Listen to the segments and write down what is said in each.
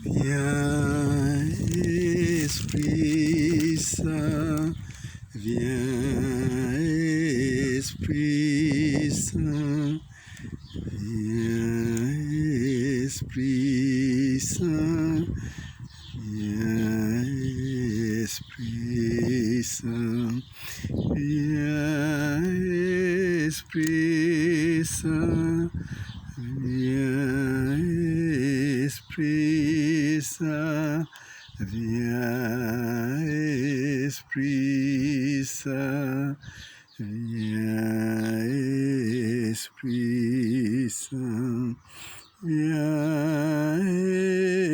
Viens, Esprit Saint, viens, Esprit Saint, viens, Esprit Saint, viens, Esprit Saint, viens, Esprit Saint, viens, Esprit Saint, viens, Esprit Saint, viens, Esprit Saint, viens,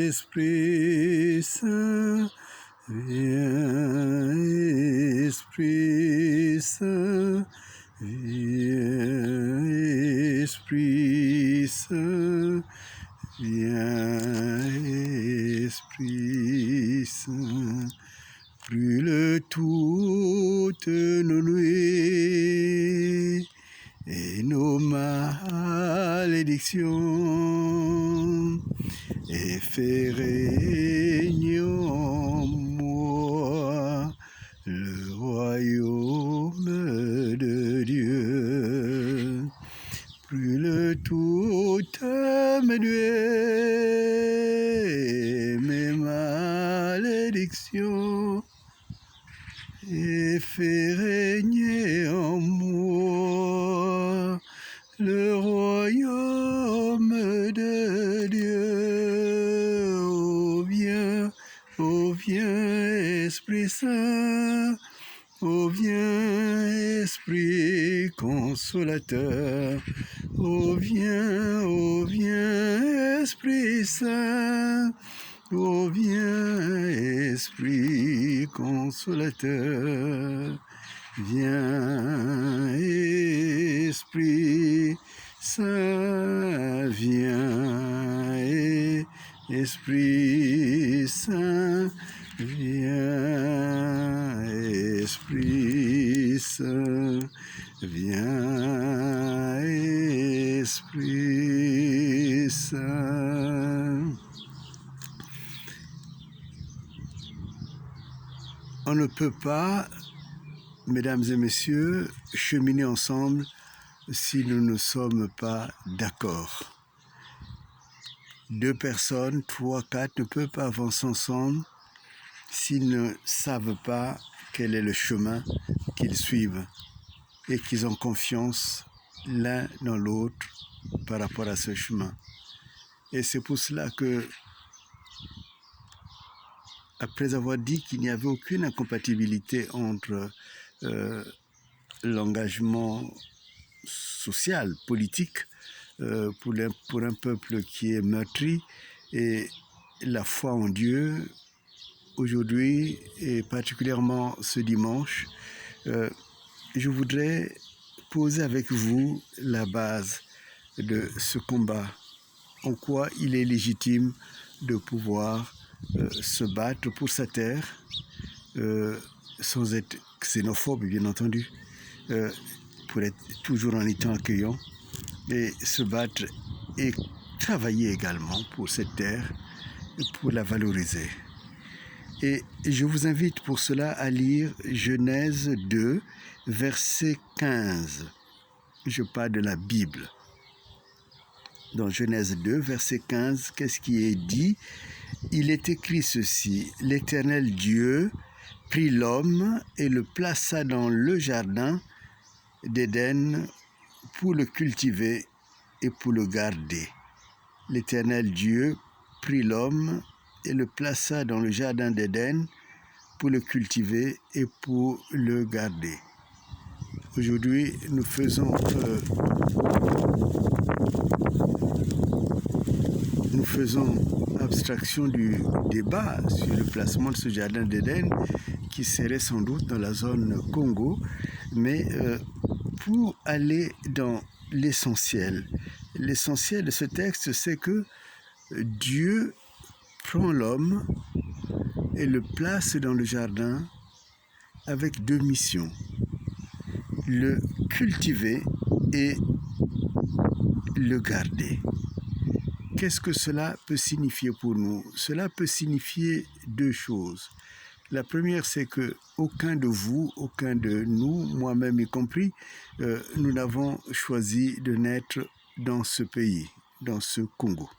Esprit Saint, viens, Esprit Saint, viens, Esprit Saint, viens, Esprit Saint, brûle toutes nos nuits et nos malédictions, et fais régner en moi le royaume de Dieu. Brûle toutes mes nuées, mes malédictions, et fais régner en moi le royaume de Dieu. Oh viens, Esprit Saint, oh viens, Esprit consolateur, oh viens, Esprit Saint, oh viens, Esprit consolateur, viens, Esprit Saint, viens, Esprit Saint, viens, Esprit Saint, viens, Esprit Saint. On ne peut pas, mesdames et messieurs, cheminer ensemble si nous ne sommes pas d'accord. Deux personnes, 3, 4 ne peuvent pas avancer ensemble s'ils ne savent pas quel est le chemin qu'ils suivent et qu'ils ont confiance l'un dans l'autre par rapport à ce chemin. Et c'est pour cela que, après avoir dit qu'il n'y avait aucune incompatibilité entre l'engagement social, politique, pour un peuple qui est meurtri, et la foi en Dieu, aujourd'hui et particulièrement ce dimanche, je voudrais poser avec vous la base de ce combat, en quoi il est légitime de pouvoir se battre pour sa terre, sans être xénophobe, bien entendu, pour être toujours en étant accueillant, et se battre et travailler également pour cette terre, pour la valoriser. Et je vous invite pour cela à lire Genèse 2, verset 15. Je parle de la Bible. Dans Genèse 2, verset 15, qu'est-ce qui est dit? Il est écrit ceci: l'Éternel Dieu prit l'homme et le plaça dans le jardin d'Éden pour le cultiver et pour le garder. L'Éternel Dieu prit l'homme et le plaça dans le jardin d'Éden pour le cultiver et pour le garder. Aujourd'hui, nous faisons abstraction du débat sur le placement de ce jardin d'Éden qui serait sans doute dans la zone Congo, mais pour aller dans l'essentiel de ce texte, c'est que Dieu prend l'homme et le place dans le jardin avec deux missions: le cultiver et le garder. qu'est-ce que cela peut signifier pour nous? Cela peut signifier deux choses. La première, c'est que aucun de vous, aucun de nous, moi-même y compris, nous n'avons choisi de naître dans ce pays, dans ce Congo.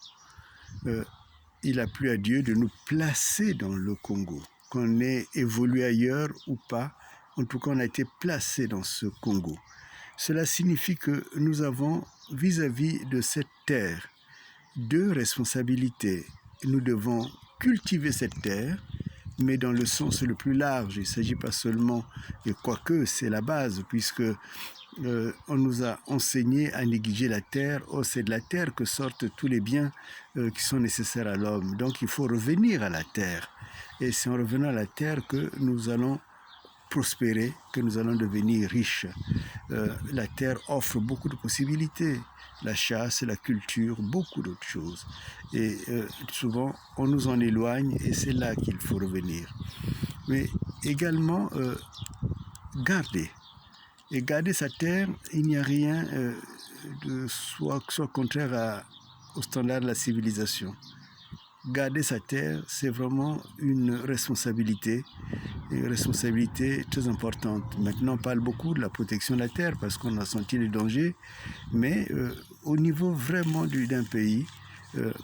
Il a plu à Dieu de nous placer dans le Congo. Qu'on ait évolué ailleurs ou pas, en tout cas, on a été placé dans ce Congo. Cela signifie que nous avons, vis-à-vis de cette terre, deux responsabilités. Nous devons cultiver cette terre, mais dans le sens le plus large. Il ne s'agit pas seulement, et quoique c'est la base, puisque on nous a enseigné à négliger la terre. Oh, c'est de la terre que sortent tous les biens qui sont nécessaires à l'homme. Donc il faut revenir à la terre. Et c'est en revenant à la terre que nous allons prospérer, que nous allons devenir riches. La terre offre beaucoup de possibilités. La chasse, la culture, beaucoup d'autres choses. Et souvent, on nous en éloigne et c'est là qu'il faut revenir. Mais également, garder. Et garder sa terre, il n'y a rien de soit contraire au standard de la civilisation. Garder sa terre, c'est vraiment une responsabilité très importante. Maintenant, on parle beaucoup de la protection de la terre parce qu'on a senti les dangers, mais au niveau vraiment d'un pays,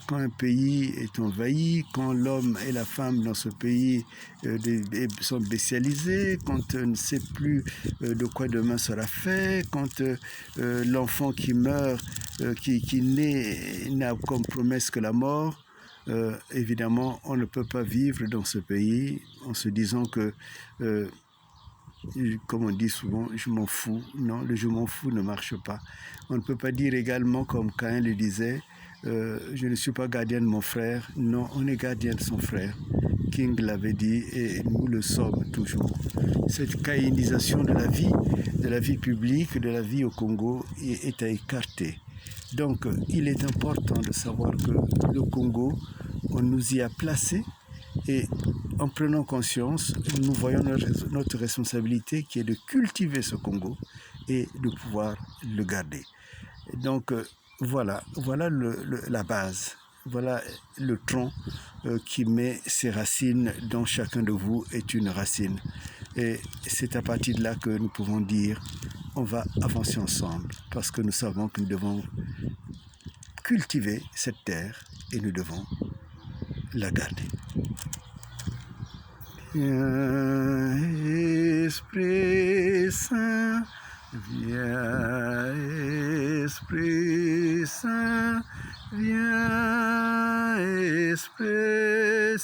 quand un pays est envahi, quand l'homme et la femme dans ce pays sont bestialisés, quand on ne sait plus de quoi demain sera fait, quand l'enfant qui meurt, qui naît, n'a comme promesse que la mort, évidemment, on ne peut pas vivre dans ce pays en se disant que, comme on dit souvent, je m'en fous. Non, le je m'en fous ne marche pas. On ne peut pas dire également, comme Caïn le disait, je ne suis pas gardien de mon frère. Non, on est gardien de son frère. King l'avait dit et nous le sommes toujours. Cette caïnisation de la vie publique, de la vie au Congo est à écarter. Donc, il est important de savoir que le Congo, on nous y a placés et en prenant conscience, nous voyons notre responsabilité qui est de cultiver ce Congo et de pouvoir le garder. Donc, voilà la base. Voilà le tronc qui met ses racines dont chacun de vous est une racine. Et c'est à partir de là que nous pouvons dire on va avancer ensemble parce que nous savons que nous devons cultiver cette terre et nous devons la garder. Viens, Esprit Saint, viens, Esprit Saint, viens, Esprit Saint.